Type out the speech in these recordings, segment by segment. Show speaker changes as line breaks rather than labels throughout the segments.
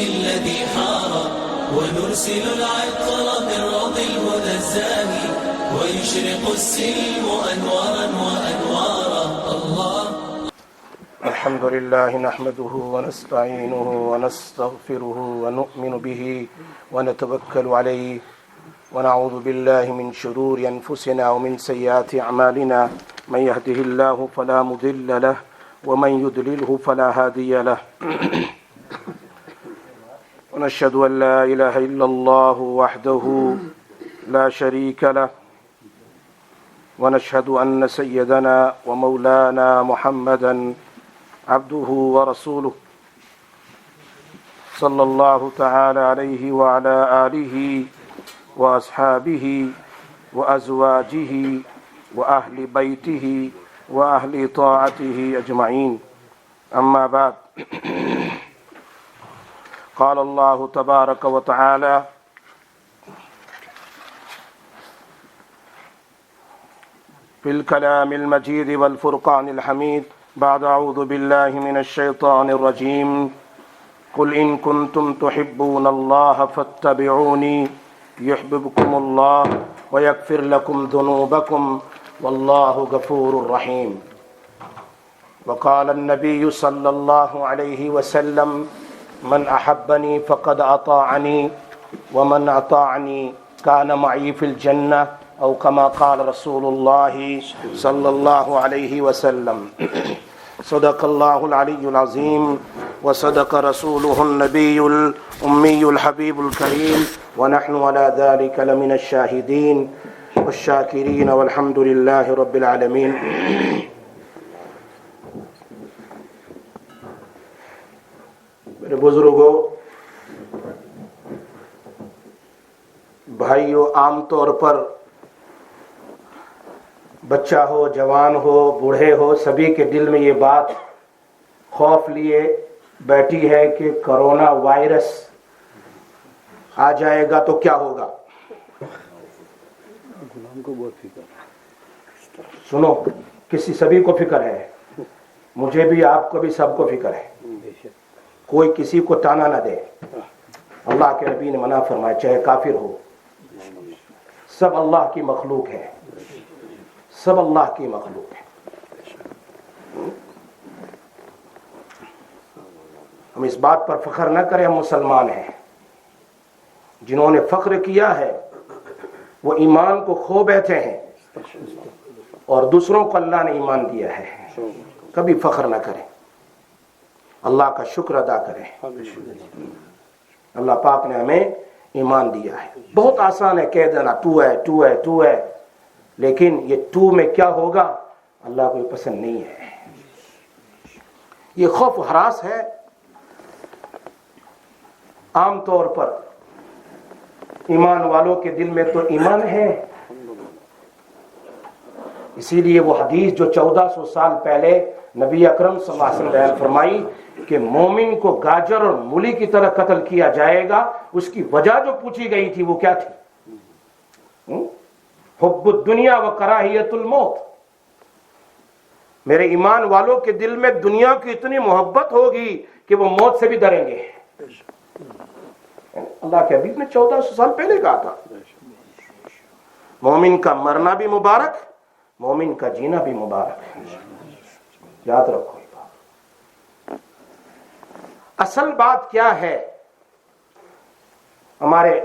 الذي حار ونرسل العطر من روض الهدى الزاهي ويشرق السلم أنوارا وأنوارا. الله.
الحمد لله نحمده ونستعينه ونستغفره ونؤمن به ونتوكل عليه ونعوذ بالله من شرور أنفسنا ومن سيئات أعمالنا من يهده الله فلا مضل له ومن يضلله فلا هادي له ونشهد أن لا إله إلا الله وحده لا شريك له ونشهد أن سيدنا ومولانا محمدا عبده ورسوله صلى الله تعالى عليه وعلى آله وأصحابه وأزواجه وأهل بيته وأهل طاعته أجمعين. أما بعد، قال الله تبارك وتعالى في الكلام المجيد والفرقان الحميد بعد أعوذ بالله من الشيطان الرجيم قل إن كنتم تحبون الله فاتبعوني يحببكم الله ويغفر لكم ذنوبكم والله غفور رحيم. وقال النبي صلى الله عليه وسلم من أحبني فقد أطاعني ومن أطاعني كان معي في الجنة أو كما قال رسول الله صلى الله عليه وسلم. صدق الله العلي العظيم وصدق رسوله النبي الأمي الحبيب الكريم ونحن على ذلك لمن الشاهدين والشاكرين والحمد لله رب العالمين. میرے بزرگوں، بھائیوں، عام طور پر بچہ ہو، جوان ہو، بوڑھے ہو، سبھی کے دل میں یہ بات خوف لیے بیٹھی ہے کہ کرونا وائرس آ جائے گا تو کیا ہوگا. سنو، سبھی کو فکر ہے، مجھے بھی، آپ کو بھی، سب کو فکر ہے. کوئی کسی کو تانا نہ دے. اللہ کے نبی نے منع فرمایا، چاہے کافر ہو، سب اللہ کی مخلوق ہے، سب اللہ کی مخلوق ہے. ہم اس بات پر فخر نہ کریں ہم مسلمان ہیں. جنہوں نے فخر کیا ہے وہ ایمان کو کھو بیٹھے ہیں اور دوسروں کو اللہ نے ایمان دیا ہے. کبھی فخر نہ کریں، اللہ کا شکر ادا کریں. اللہ پاک نے ہمیں ایمان دیا ہے. بہت آسان ہے کہہ دینا تو ہے تو ہے تو ہے، لیکن یہ تو میں کیا ہوگا اللہ کو پسند نہیں ہے. یہ خوف ہراس ہے. عام طور پر ایمان والوں کے دل میں تو ایمان ہے، اسی لیے وہ حدیث جو 1400 سال پہلے نبی اکرم صلی اللہ علیہ وسلم بیان فرمائی کہ مومن کو گاجر اور مولی کی طرح قتل کیا جائے گا، اس کی وجہ جو پوچھی گئی تھی وہ کیا تھی؟ حب الدنیا و کراہیت الموت. میرے ایمان والوں کے دل میں دنیا کی اتنی محبت ہوگی کہ وہ موت سے بھی ڈریں گے. اللہ کے حبیب نے 1400 سال پہلے کہا تھا. مومن کا مرنا بھی مبارک، مومن کا جینا بھی مبارک. یاد رکھو. اصل بات کیا ہے؟ ہمارے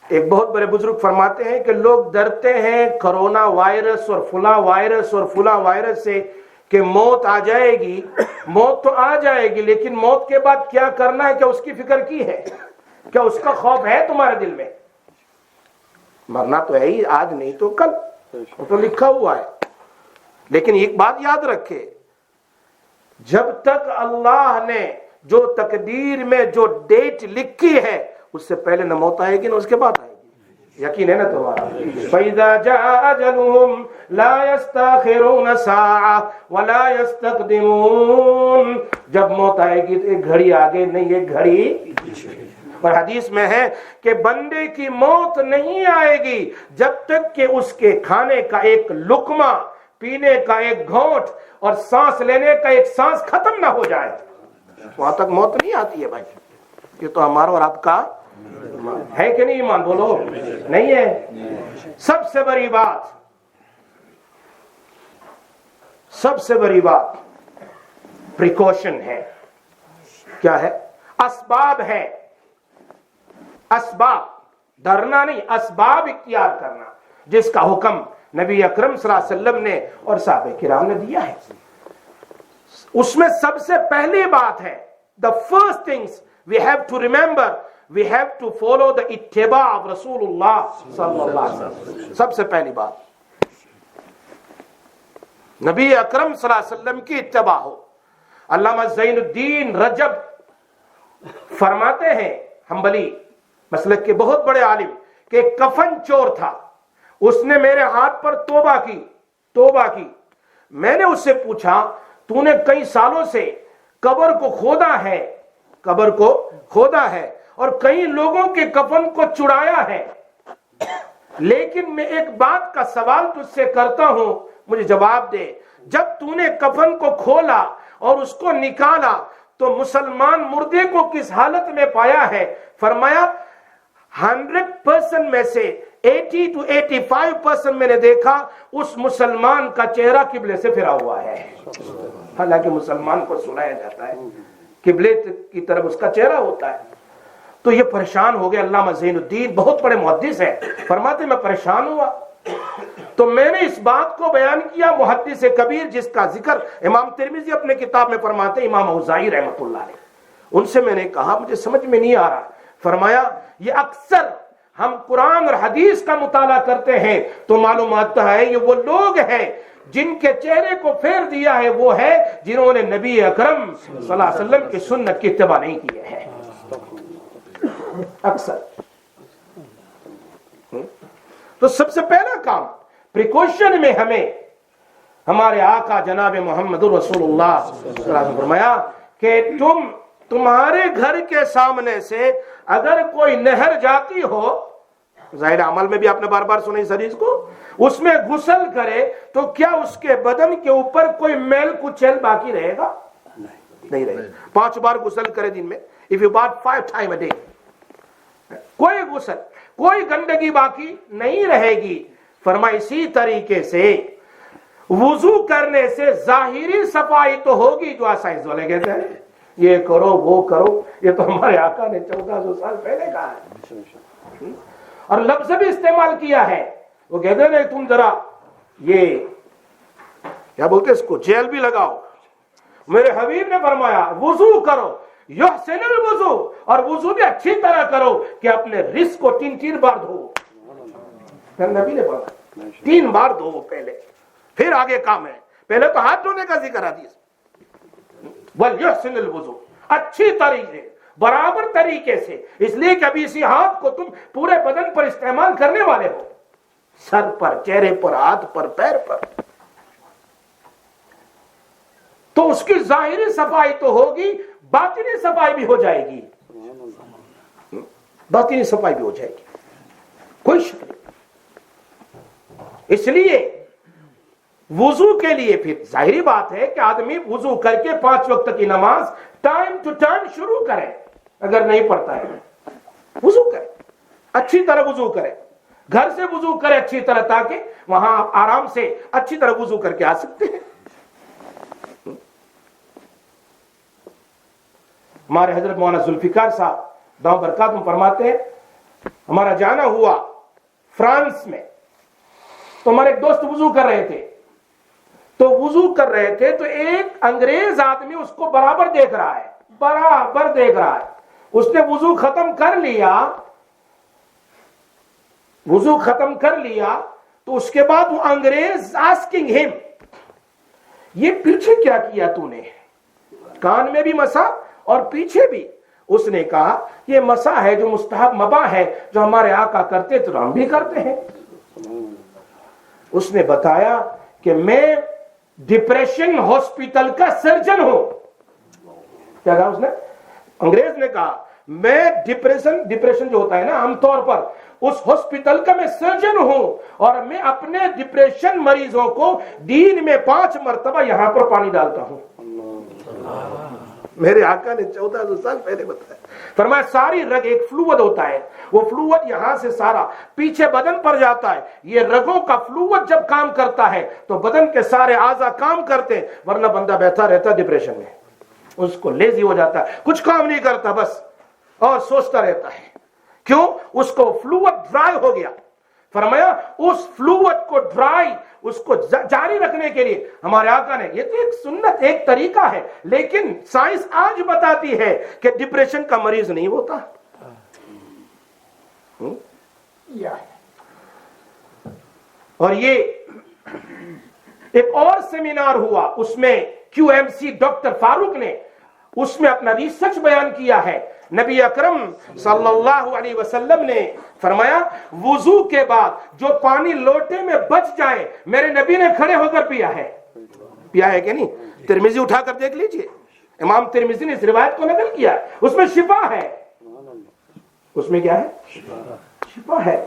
ایک بہت بڑے بزرگ فرماتے ہیں کہ لوگ ڈرتے ہیں کرونا وائرس اور فلاں وائرس اور فلاں وائرس سے کہ موت آ جائے گی. موت تو آ جائے گی، لیکن موت کے بعد کیا کرنا ہے، کیا اس کی فکر کی ہے؟ کیا اس کا خوف ہے تمہارے دل میں؟ مرنا تو ہے ہی، آج نہیں تو کل، وہ تو لکھا ہوا ہے. لیکن ایک بات یاد رکھے، جب تک اللہ نے جو تقدیر میں جو ڈیٹ لکھی ہے اس سے پہلے نہ موت آئے گی نہ اس کے بعد آئے گی. یقین ہے نا تمہارا؟ فَإِذَا جَاءَ أَجَلُهُمْ لَا يَسْتَأْخِرُونَ سَاعَةً وَلَا يَسْتَقْدِمُونَ. جب موت آئے گی تو ایک گھڑی آگے نہیں، ایک گھڑی. اور حدیث میں ہے کہ بندے کی موت نہیں آئے گی جب تک کہ اس کے کھانے کا ایک لقمہ، پینے کا ایک گھونٹ اور سانس لینے کا ایک سانس ختم نہ ہو جائے. وہاں تک موت نہیں آتی ہے بھائی. یہ تو ہمارا اور آپ کا ہے کہ نہیں ایمان؟ بولو نہیں ہے. سب سے بڑی بات پریکاشن ہے. کیا ہے؟ اسباب ہے. اسباب، ڈرنا نہیں، اسباب اختیار کرنا، جس کا حکم نبی اکرم صلی اللہ علیہ وسلم نے اور صحابہ کرام نے دیا ہے. اس میں سب سے پہلی بات ہے the first things we have to remember, we have to follow the اتباع of رسول اللہ صلی اللہ علیہ وسلم. سب سے پہلی بات نبی اکرم صلی اللہ علیہ وسلم کی اتباع ہو. علامہ زین الدین رجب فرماتے ہیں، حنبلی مسلک کے بہت بڑے عالم، کہ ایک کفن چور تھا. اس نے میرے ہاتھ پر توبہ کی. میں نے اس سے پوچھا تو نے کئی سالوں سے قبر کو کھودا ہے اور کئی لوگوں کے کفن کو چڑایا ہے، لیکن میں ایک بات کا سوال تجھ سے کرتا ہوں، مجھے جواب دے. جب تو نے کفن کو کھولا اور اس کو نکالا تو مسلمان مردے کو کس حالت میں پایا ہے؟ فرمایا 100% میں سے 80 to 85% میں نے دیکھا اس مسلمان کا چہرہ قبلے سے پھرا ہوا ہے. حالانکہ مسلمان کو سنایا جاتا ہے قبلے کی طرف اس کا چہرہ ہوتا ہے. تو یہ پریشان ہو گئے. علامہ زین الدین بہت بڑے محدث ہیں، فرماتے میں پریشان ہوا تو میں نے اس بات کو بیان کیا محدث کبیر، جس کا ذکر امام ترمذی اپنے کتاب میں فرماتے ہیں، امام اوزاعی رحمۃ اللہ علیہ. ان سے میں نے کہا مجھے سمجھ میں نہیں آ رہا. فرمایا یہ اکثر ہم قرآن اور حدیث کا مطالعہ کرتے ہیں تو معلوم آتا ہے یہ وہ لوگ ہیں جن کے چہرے کو پھیر دیا ہے، وہ ہے جنہوں نے نبی اکرم صلی اللہ علیہ وسلم کی سنت کی اتباع نہیں کی ہے. اکثر. تو سب سے پہلا کام پریکاشن میں ہمیں ہمارے آقا جناب محمد رسول اللہ صلی اللہ علیہ وسلم فرمایا کہ تمہارے گھر کے سامنے سے اگر کوئی نہر جاتی ہو، ظاہر عمل میں بھی آپ نے بار بار سنا اس حدیث کو، اس میں غسل کرے تو کیا اس کے بدن کے اوپر کوئی میل کچیل باقی رہے گا؟ نہیں رہے گا. 5 بار غسل کرے دن میں، if you bath 5 times a day، کوئی غسل، کوئی گندگی باقی نہیں رہے گی. فرمایا اسی طریقے سے وضو کرنے سے ظاہری صفائی تو ہوگی، جو سائنس والے کہتے ہیں یہ کرو وہ کرو، یہ تو ہمارے آقا نے 1400 سال پہلے کہا ہے اور لفظ بھی استعمال کیا ہے. وہ کہتے ہیں تم ذرا یہ کیا بولتے اس کو جیل بھی لگاؤ. میرے حبیب نے فرمایا وضو کرو، یحسن الوضو، اور وضو بھی اچھی طرح کرو کہ اپنے رزق کو 3 بار دھو. نبی نے فرمایا 3 بار دھو پہلے، پھر آگے کام ہے. پہلے تو ہاتھ دھونے کا ذکر حدیث، وَلْيُحْسِنِ الْوُضُوء، اچھی طریقے برابر طریقے سے. اس لیے کہ ابھی اسی ہاتھ کو تم پورے بدن پر استعمال کرنے والے ہو، سر پر، چہرے پر، ہاتھ پر، پیر پر. تو اس کی ظاہری صفائی تو ہوگی، باطنی صفائی بھی ہو جائے گی. باطنی صفائی بھی ہو جائے گی، کوئی شک نہیں. اس لیے وضو کے لیے پھر ظاہری بات ہے کہ آدمی وضو کر کے 5 وقت کی نماز ٹائم ٹو ٹائم شروع کرے. اگر نہیں پڑھتا ہے وضو کرے، اچھی طرح وضو کرے، گھر سے وضو کرے اچھی طرح، تاکہ وہاں آرام سے اچھی طرح وضو کر کے آ سکتے ہیں. ہمارے حضرت مولانا ذوالفقار صاحب دعوت برکاتہم فرماتے ہیں ہمارا جانا ہوا فرانس میں، تو ہمارے ایک دوست وضو کر رہے تھے، تو ایک انگریز آدمی اس کو برابر دیکھ رہا ہے. اس نے وضو ختم کر لیا تو اس کے بعد وہ انگریز آسکنگ ہم، یہ پیچھے کیا کیا تو نے؟ کان میں بھی مسا اور پیچھے بھی. اس نے کہا یہ مسا ہے جو مستحب مباح ہے، جو ہمارے آقا کرتے تو ہم بھی کرتے ہیں. اس نے بتایا کہ میں ڈپریشن ہاسپٹل کا سرجن ہوں. کیا کہا اس نے؟ انگریز نے کہا میں ڈپریشن جو ہوتا ہے نا عام طور پر، اس ہاسپٹل کا میں سرجن ہوں، اور میں اپنے ڈپریشن مریضوں کو دن میں 5 مرتبہ یہاں پر پانی ڈالتا ہوں. میرے آقا نے 1400 سال پہلے بتایا. فرمایا ساری رگ ایک فلوئڈ ہوتا ہے, وہ فلوئڈ یہاں سے سارا پیچھے بدن پر جاتا ہے. یہ رگوں کا فلوئڈ جب کام کرتا ہے تو بدن کے سارے اعضاء کام کرتے ہیں, ورنہ بندہ بیٹھا رہتا ڈپریشن میں, اس کو لیزی ہو جاتا ہے, کچھ کام نہیں کرتا بس اور سوچتا رہتا ہے. کیوں؟ اس کو فلوئڈ ڈرائی ہو گیا. فرمایا اس فلوئڈ کو ڈرائی, اس کو جاری رکھنے کے لیے ہمارے آقا نے, یہ تو ایک سنت, ایک طریقہ ہے, لیکن سائنس آج بتاتی ہے کہ ڈپریشن کا مریض نہیں ہوتا. اور یہ ایک اور سیمینار ہوا, اس میں کیو ایم سی ڈاکٹر فاروق نے اس میں اپنا ریسرچ بیان کیا ہے. نبی اکرم صلی اللہ علیہ وسلم نے فرمایا وضو کے بعد جو پانی لوٹے میں بچ جائے, میرے نبی نے کھڑے ہو کر پیا ہے. پیا ہے کہ نہیں؟ ترمذی اٹھا کر دیکھ لیجئے, امام ترمذی نے اس روایت کو نقل کیا ہے. اس میں شفا ہے. اس میں کیا ہے؟ شفا ہے.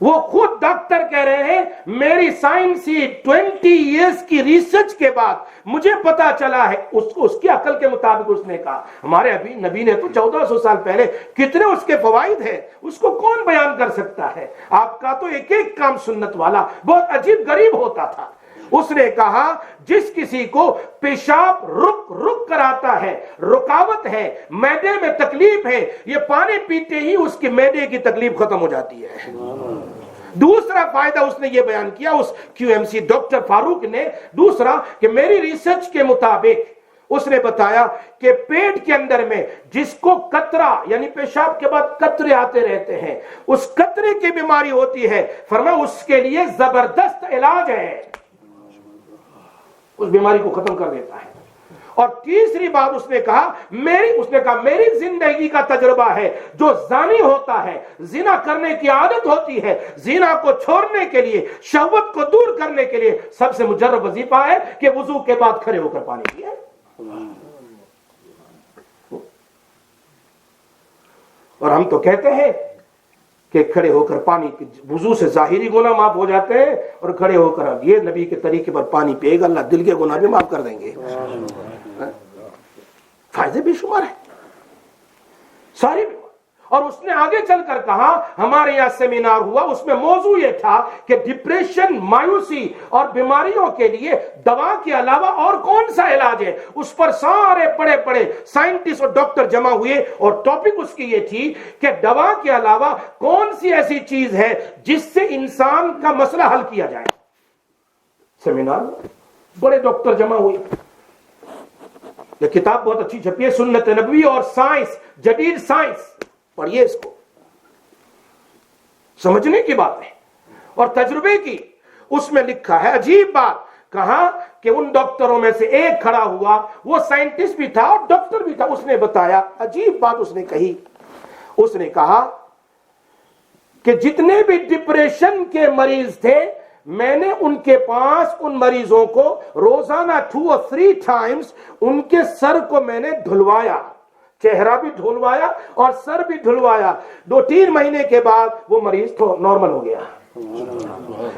وہ خود ڈاکٹر کہہ رہے ہیں میری سائنسی 20 ایئرز کی ریسرچ کے بعد مجھے پتا چلا ہے. اس کی عقل کے مطابق اس نے کہا. ہمارے ابھی نبی نے تو 1400 سال پہلے کتنے اس کے فوائد ہیں, اس کو کون بیان کر سکتا ہے؟ آپ کا تو ایک ایک کام سنت والا بہت عجیب غریب ہوتا تھا. اس نے کہا جس کسی کو پیشاب رک کر آتا ہے, رکاوٹ ہے, معدے میں تکلیف ہے, یہ پانی پیتے ہی اس کی معدے کی تکلیف ختم ہو جاتی ہے. دوسرا فائدہ اس نے یہ بیان کیا, اس کیو ایم سی ڈاکٹر فاروق نے, دوسرا کہ میری ریسرچ کے مطابق اس نے بتایا کہ پیٹ کے اندر میں جس کو قطرہ یعنی پیشاب کے بعد قطرے آتے رہتے ہیں, اس قطرے کی بیماری ہوتی ہے, فرمایا اس کے لیے زبردست علاج ہے, اس بیماری کو ختم کر دیتا ہے. اور تیسری بات اس نے کہا میری زندگی کا تجربہ ہے, جو زانی ہوتا ہے, زنا کرنے کی عادت ہوتی ہے, زنا کو چھوڑنے کے لیے, شہوت کو دور کرنے کے لیے سب سے مجرب وظیفہ ہے کہ وضو کے بعد کھڑے ہو کر پانی پیے. اور ہم تو کہتے ہیں کہ کھڑے ہو کر پانی, وضو سے ظاہری گناہ معاف ہو جاتے ہیں, اور کھڑے ہو کر اب یہ نبی کے طریقے پر پانی پیے گا, اللہ دل کے گناہ بھی معاف کر دیں گے. فائدے بھی شمار ہے ساری. اور اس نے آگے چل کر کہا, ہمارے یہاں سیمینار ہوا, اس میں موضوع یہ تھا کہ ڈپریشن, مایوسی اور بیماریوں کے لیے دوا کے علاوہ اور کون سا علاج ہے. اس پر سارے بڑے سائنٹسٹ اور ڈاکٹر جمع ہوئے, اور ٹاپک اس کی یہ تھی کہ دوا کے علاوہ کون سی ایسی چیز ہے جس سے انسان کا مسئلہ حل کیا جائے. سیمینار بڑے ڈاکٹر جمع ہوئے. یہ کتاب بہت اچھی چھپی ہے, سنت نبوی اور سائنس, جدید سائنس, پڑھیے اس کو, سمجھنے کی بات ہے اور تجربے کی. اس میں لکھا ہے عجیب بات, کہا کہ ان ڈاکٹروں میں سے ایک کھڑا ہوا, وہ سائنٹسٹ بھی تھا اور ڈاکٹر بھی تھا. اس نے بتایا عجیب بات اس نے کہی. اس نے کہا کہ جتنے بھی ڈپریشن کے مریض تھے, میں نے ان کے پاس ان مریضوں کو روزانہ 2 or 3 times ان کے سر کو میں نے دھلوایا, چہرہ بھی دھلوایا اور سر بھی دھلوایا. 2-3 مہینے کے بعد وہ مریض تو نارمل ہو گیا.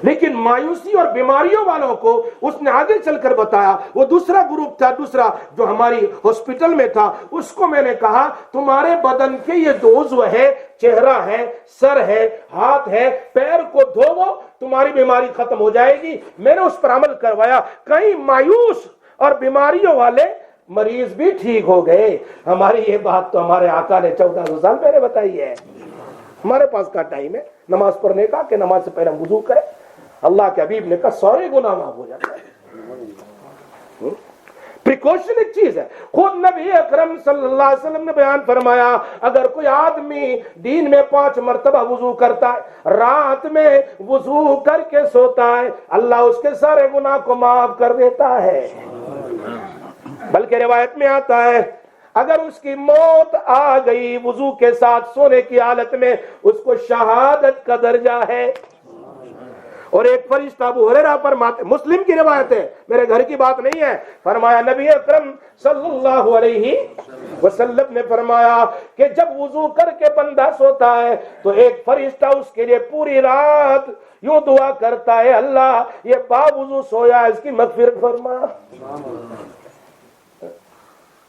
لیکن مایوسی اور بیماریوں والوں کو اس نے آگے چل کر بتایا, وہ دوسرا گروپ تھا, دوسرا جو ہماری ہاسپٹل میں تھا, اس کو میں نے کہا تمہارے بدن کے یہ 2 عضو ہے, چہرہ ہے, سر ہے, ہاتھ ہے, پیر کو دھوو, تمہاری بیماری ختم ہو جائے گی. میں نے اس پر عمل کروایا, کئی مایوس اور بیماریوں والے مریض بھی ٹھیک ہو گئے. ہماری یہ بات تو ہمارے آقا نے 1400 سال پہلے بتائی ہے. ہمارے پاس کا ٹائم ہے نماز پڑھنے کا کہ نماز سے پہلے ہم وضو کریں. اللہ کے حبیب نے کہا سارے گناہ معاف ہو جاتا ہے. پریکاشن ایک چیز ہے. خود نبی اکرم صلی اللہ علیہ وسلم نے بیان فرمایا, اگر کوئی آدمی دین میں 5 مرتبہ وضو کرتا ہے, رات میں وضو کر کے سوتا ہے, اللہ اس کے سارے گناہ کو معاف کر دیتا ہے. بلکہ روایت میں آتا ہے اگر اس کی موت آ گئی وضو کے ساتھ سونے کی حالت میں, اس کو شہادت کا درجہ ہے. اور ایک فرشتہ ابو ہریرہ فرماتے, مسلم کی روایت ہے, میرے گھر کی بات نہیں ہے, فرمایا نبی اکرم صلی اللہ علیہ وسلم نے فرمایا کہ جب وضو کر کے بندہ سوتا ہے تو ایک فرشتہ اس کے لیے پوری رات یوں دعا کرتا ہے, اللہ یہ با وضو سویا, اس کی مغفرت فرما.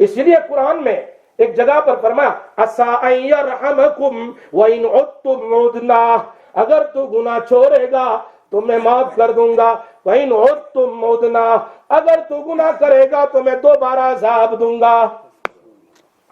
اس لیے قرآن میں ایک جگہ پر فرمایا عسى ان يرحمكم وان عدتم عدنا، اگر تو گناہ چھوڑے گا تو میں معاف کر دوں گا، وان عدتم عدنا، اگر تو گناہ کرے گا تو میں دوبارہ عذاب دوں گا۔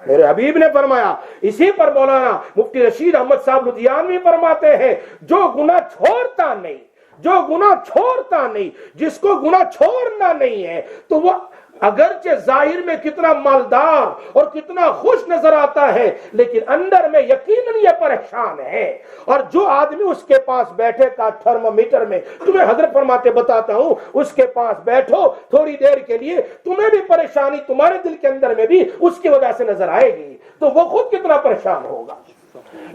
میرے حبیب نے فرمایا۔ اسی پر مولانا مفتی رشید احمد صاحب لدھیانوی فرماتے ہیں جو گناہ چھوڑتا نہیں، جو گناہ چھوڑتا نہیں، جس کو گناہ چھوڑنا نہیں ہے، تو وہ اگرچہ ظاہر میں کتنا مالدار اور کتنا خوش نظر آتا ہے لیکن اندر میں یقیناً یہ پریشان ہے۔ اور جو آدمی اس کے پاس بیٹھے کا تھرمومیٹر میں، تمہیں حضرت فرماتے بتاتا ہوں، اس کے پاس بیٹھو تھوڑی دیر کے لیے، تمہیں بھی پریشانی تمہارے دل کے اندر میں بھی اس کی وجہ سے نظر آئے گی، تو وہ خود کتنا پریشان ہوگا۔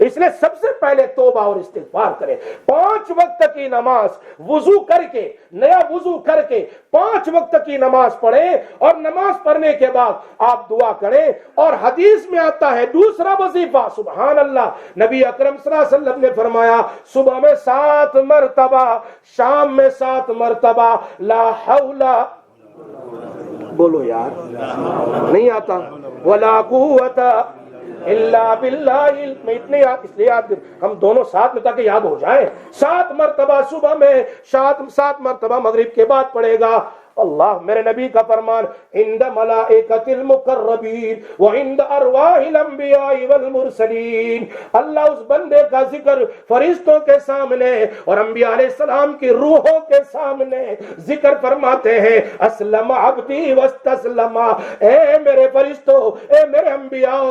اس لیے سب سے پہلے توبہ اور استغفار کریں۔ 5 وقت کی نماز وضو کر کے، نیا وضو کر کے 5 وقت کی نماز پڑھیں، اور نماز پڑھنے کے بعد آپ دعا کریں۔ اور حدیث میں آتا ہے دوسرا وظیفہ، سبحان اللہ، نبی اکرم صلی اللہ علیہ وسلم نے فرمایا صبح میں 7 مرتبہ، شام میں 7 مرتبہ لا حول، بولو یار نہیں آتا، ولا قوت الا باللہ، میں اتنے یاد اس لیے یاد ہم دونوں ساتھ میں تاکہ یاد ہو جائیں۔ 7 مرتبہ صبح میں، 7 مرتبہ مغرب کے بعد پڑھے گا۔ اللہ، میرے نبی کا فرمان عند ملائکۃ المقربین وعند ارواح الانبیاء والمرسلین، اللہ اس بندے کا ذکر فرشتوں کے سامنے اور انبیاء علیہ السلام کی روحوں کے سامنے ذکر فرماتے ہیں، اسلم عبدی واستسلم، اے میرے فرشتوں، اے میرے انبیاء،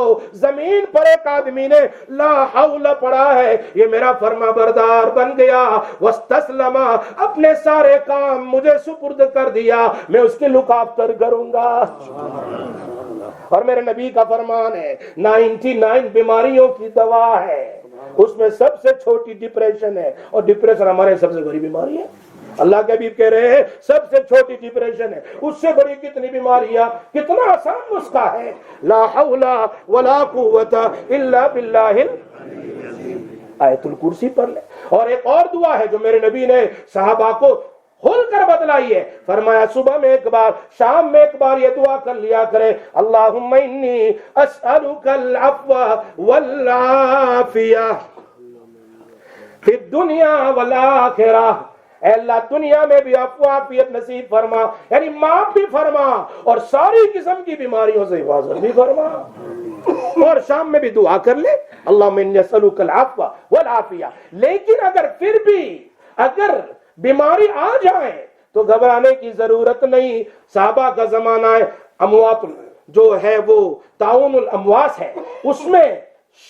زمین پر ایک آدمی نے لا حول پڑھا ہے، یہ میرا فرما بردار بن گیا، واستسلم، اپنے سارے کام مجھے سپرد کر دیا، میں اس کی لک آفٹر کروں گا۔ اور میرے نبی کا فرمان ہے 99 بیماریوں کی دوا ہے، اس میں سب سے چھوٹی ڈپریشن ہے، اور ڈپریشن ہمارے سب سے بڑی بیماری ہے۔ اللہ کے حبیب کہہ رہے ہیں سب سے چھوٹی ڈپریشن ہے، اس سے بڑی کتنی بیماریاں، کتنا آسان نسخہ ہے، لا حول ولا قوت الا باللہ، آیت الکرسی پڑھ لیں۔ اور ایک اور دعا ہے جو میرے نبی نے صحابہ کو کھول کر بتلائی ہے، فرمایا صبح میں ایک بار، شام میں ایک بار یہ دعا کر لیا کرے، اللہم انی اسألک العفو والعافیہ فی الدنیا والآخرہ، اے اللہ دنیا میں بھی عفو عافیت نصیب فرما، یعنی معاف بھی فرما اور ساری قسم کی بیماریوں سے حفاظت بھی فرما۔ اور شام میں بھی دعا کر لے اللہم انی اسألک العفو والعافیہ۔ لیکن پھر بھی اگر بیماری آ جائے تو گھبرانے کی ضرورت نہیں۔ صحابہ کا زمانہ ہے، اموات جو ہے وہ تعاون الامواس ہے، اس میں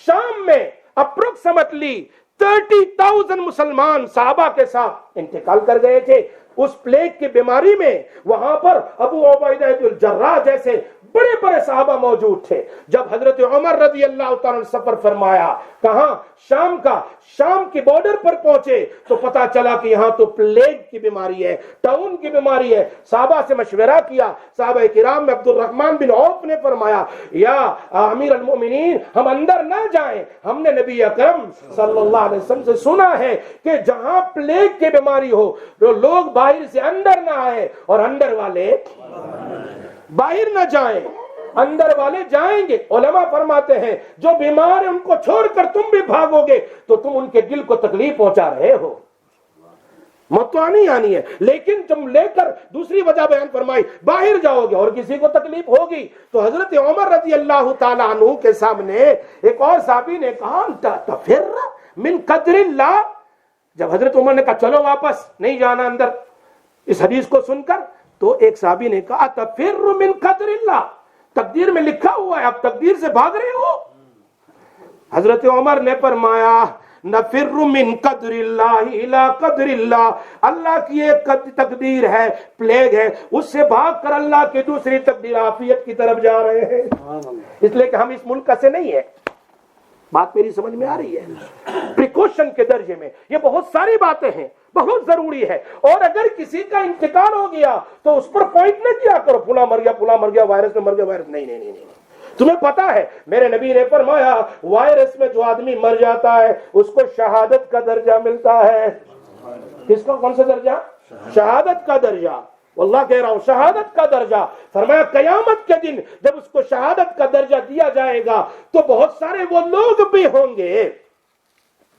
شام میں اپروکسیمیٹلی 30,000 مسلمان صحابہ کے ساتھ انتقال کر گئے تھے اس پلیگ کی بیماری میں۔ وہاں پر ابو عبیدہ بن الجراح جیسے بڑے بڑے صحابہ موجود تھے۔ جب حضرت عمر رضی اللہ تعالیٰ نے سفر فرمایا، کہاں؟ شام کا، شام کی بارڈر پر پہنچے تو پتا چلا کہ یہاں تو پلیگ کی بیماری ہے، ٹاؤن کی بیماری ہے۔ صحابہ سے مشورہ کیا، صحابہ کرام میں عبد الرحمن بن عوف نے فرمایا یا امیر المؤمنین ہم اندر نہ جائیں، ہم نے نبی اکرم صلی اللہ علیہ وسلم سے سنا ہے کہ جہاں پلیگ کی بیماری ہو تو لوگ باہر سے اندر نہ آئے اور اندر والے باہر نہ جائیں، اندر والے جائیں گے۔ علماء فرماتے ہیں جو بیمار ہیں ان کو چھوڑ کر تم بھی بھاگو گے تو تم ان کے دل کو تکلیف پہنچا رہے ہو، موت تو آنی آنی ہے، لیکن تم لے کر دوسری وجہ بیان فرمائی باہر جاؤ گے اور کسی کو تکلیف ہوگی۔ تو حضرت عمر رضی اللہ تعالیٰ عنہ کے سامنے ایک اور صحابی نے کہا تفر من قدر اللہ، جب حضرت عمر نے کہا چلو واپس نہیں جانا اندر، اس حدیث کو سن کر تو ایک صحابی نے کہا تفر من قدر اللہ، تقدیر میں لکھا ہوا ہے، آپ تقدیر سے بھاگ رہے ہو؟ حضرت عمر نے فرمایا نفر من قدر اللہ الى قدر اللہ، اللہ کی ایک تقدیر ہے، پلیگ ہے، اس سے بھاگ کر اللہ کی دوسری تقدیر عافیت کی طرف جا رہے ہیں۔ اس لیے کہ ہم اس ملک سے نہیں ہے، بات میری سمجھ میں آ رہی ہے؟ پریکوشن کے درجے میں یہ بہت ساری باتیں ہیں، بہت ضروری ہے۔ اور اگر کسی کا انتقال ہو گیا تو اس پر پوائنٹ نہ کیا کرو فلاں مر گیا، فلاں مر گیا، وائرس میں مر گیا، وائرس نہیں نہیں نہیں۔ تمہیں پتا ہے میرے نبی نے فرمایا وائرس میں جو آدمی مر جاتا ہے اس کو شہادت کا درجہ ملتا ہے۔ کس کو؟ کون سا درجہ؟ شہادت کا درجہ۔ واللہ کہہ رہا ہوں شہادت کا درجہ، فرمایا قیامت کے دن جب اس کو شہادت کا درجہ دیا جائے گا تو بہت سارے وہ لوگ بھی ہوں گے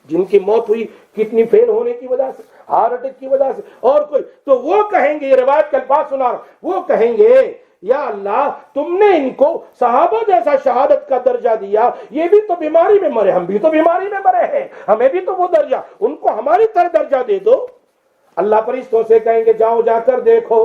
جن کی موت ہوئی کتنی فیل ہونے کی وجہ سے، ہارٹ اٹیک کی وجہ سے اور کوئی، تو وہ کہیں گے، یہ روایت کے الفاظ سنا رہا ہوں، وہ کہیں گے یا اللہ تم نے ان کو صحابہ جیسا شہادت کا درجہ دیا، یہ بھی تو بیماری میں مرے، ہم بھی تو بیماری میں مرے ہیں، ہمیں بھی تو وہ درجہ، ان کو ہماری طرح درجہ دے دو۔ اللہ فرشتوں سے کہیں گے جاؤ جا کر دیکھو،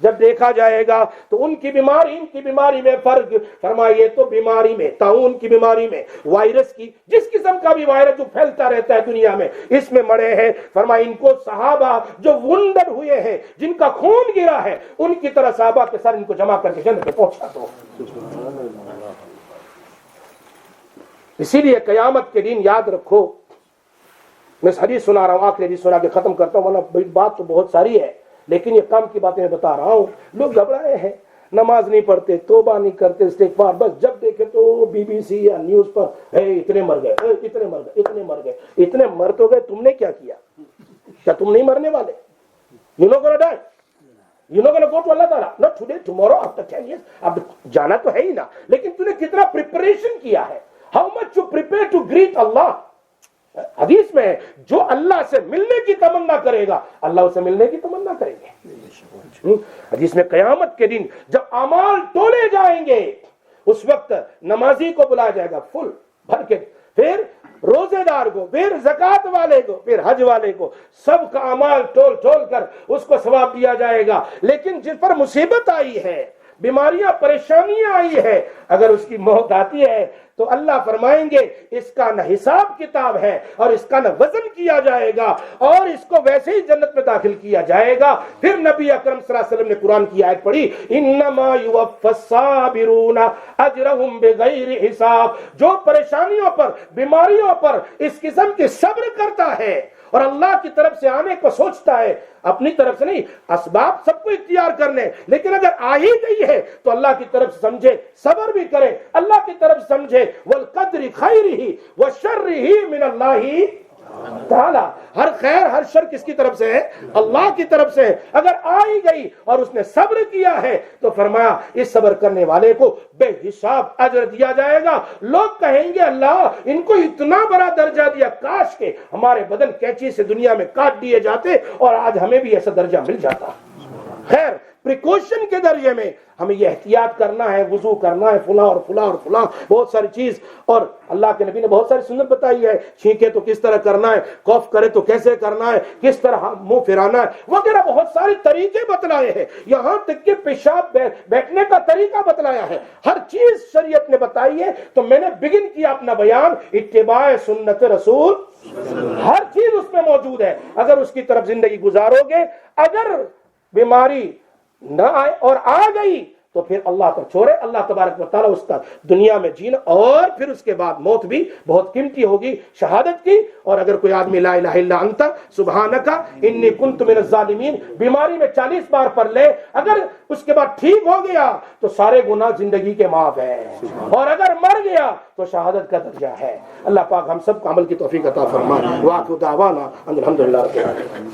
جب دیکھا جائے گا تو ان کی بیماری ان کی بیماری میں فرق، فرمایا یہ تو بیماری میں، طاعون کی بیماری میں، وائرس کی، جس قسم کا بھی وائرس جو پھیلتا رہتا ہے دنیا میں، اس میں مڑے ہیں۔ فرمایا ان کو صحابہ جو وندر ہوئے ہیں، جن کا خون گرا ہے، ان کی طرح صحابہ کے سر ان کو جمع کر کے جنت میں پہنچا دو۔ اسی لیے قیامت کے دن یاد رکھو، میں حدیث سنا رہا ہوں، آخری حدیث سنا کے ختم کرتا ہوں، ورنہ بات تو بہت ساری ہے، لیکن یہ کام کی باتیں میں بتا رہا ہوں۔ لوگ گھبرائے ہیں، نماز نہیں پڑھتے، توبہ نہیں کرتے، استغفار، بس جب دیکھے تو بی بی سی یا نیوز پر اتنے مر گئے، اتنے مر گئے، اتنے مر گئے، اتنے مر تو گئے، تم نے کیا کیا؟ کیا تم نہیں مرنے والے؟ You not gonna die. You not gonna go to Allah Ta'ala. Not today, tomorrow, after 10 years. اب جانا تو ہے ہی نا، لیکن تو نے کتنا پریپریشن کیا ہے؟ How much you prepare to greet Allah? حدیث میں ہے جو اللہ سے ملنے کی تمنا کرے گا اللہ اسے ملنے کی تمنا کریں گے۔ حدیث میں قیامت کے دن جب اعمال تولے جائیں گے اس وقت نمازی کو بلایا جائے گا فل بھر کے، پھر روزے دار کو، پھر زکات والے کو، پھر حج والے کو، سب کا اعمال تول کر اس کو ثواب دیا جائے گا۔ لیکن جس پر مصیبت آئی ہے، بیماریاں پریشانیاں آئی ہے، اگر اس کی موت آتی ہے تو اللہ فرمائیں گے اس کا نہ حساب کتاب ہے اور اس کا نہ وزن کیا جائے گا اور اس کو ویسے ہی جنت میں داخل کیا جائے گا۔ پھر نبی اکرم صلی اللہ علیہ وسلم نے قرآن کی آیت پڑھی، انما یوفی الصابرون اجرهم بغیر حساب، جو پریشانیوں پر، بیماریوں پر اس قسم کے صبر کرتا ہے اور اللہ کی طرف سے آنے کو سوچتا ہے، اپنی طرف سے نہیں، اسباب سب کو اختیار کرنے، لیکن اگر آ ہی گئی ہے تو اللہ کی طرف سے سمجھے، صبر بھی کرے، اللہ کی طرف سے سمجھے، والقدر خیرہ وشرہ من اللہ تعالی، ہر خیر ہر شر کس کی طرف سے ہے؟ اللہ کی طرف سے ہے۔ اگر آ ہی گئی اور اس نے صبر کیا ہے تو فرمایا اس صبر کرنے والے کو بے حساب اجر دیا جائے گا۔ لوگ کہیں گے اللہ ان کو اتنا بڑا درجہ دیا، کاش کہ ہمارے بدن کینچی سے دنیا میں کاٹ دیے جاتے اور آج ہمیں بھی ایسا درجہ مل جاتا۔ خیر پریکوشن کے درجے میں ہمیں یہ احتیاط کرنا ہے، وضو کرنا ہے، فلاں اور فلاں اور فلاں، بہت ساری چیز، اور اللہ کے نبی نے بہت ساری سنت بتائی ہے، چھینکے تو کس طرح کرنا ہے، کوف کرے تو کیسے کرنا ہے، کس طرح منہ پھرانا ہے وغیرہ، بہت سارے طریقے بتلائے ہیں، یہاں تک کہ پیشاب بیٹھنے کا طریقہ بتلایا ہے، ہر چیز شریعت نے بتائی ہے۔ تو میں نے بگن کیا اپنا بیان اتباع سنت رسول، ہر چیز اس میں موجود ہے، اگر اس کی طرف زندگی گزارو گے، اگر بیماری نہ آئے اور آ گئی تو پھر اللہ پر چھوڑے، اللہ تبارک و تعالیٰ اس کا دنیا میں جینا، اور پھر اس کے بعد موت بھی بہت قیمتی ہوگی شہادت کی۔ اور اگر کوئی آدمی لا الہ الا انت سبحانک انی کنت من الظالمین بیماری میں 40 بار پڑھ لے، اگر اس کے بعد ٹھیک ہو گیا تو سارے گناہ زندگی کے معاف ہیں، اور اگر مر گیا تو شہادت کا درجہ ہے۔ اللہ پاک ہم سب کو عمل کی توفیق عطا فرمائے۔ وآخر دعوانا ان الحمدللہ رب العالمین۔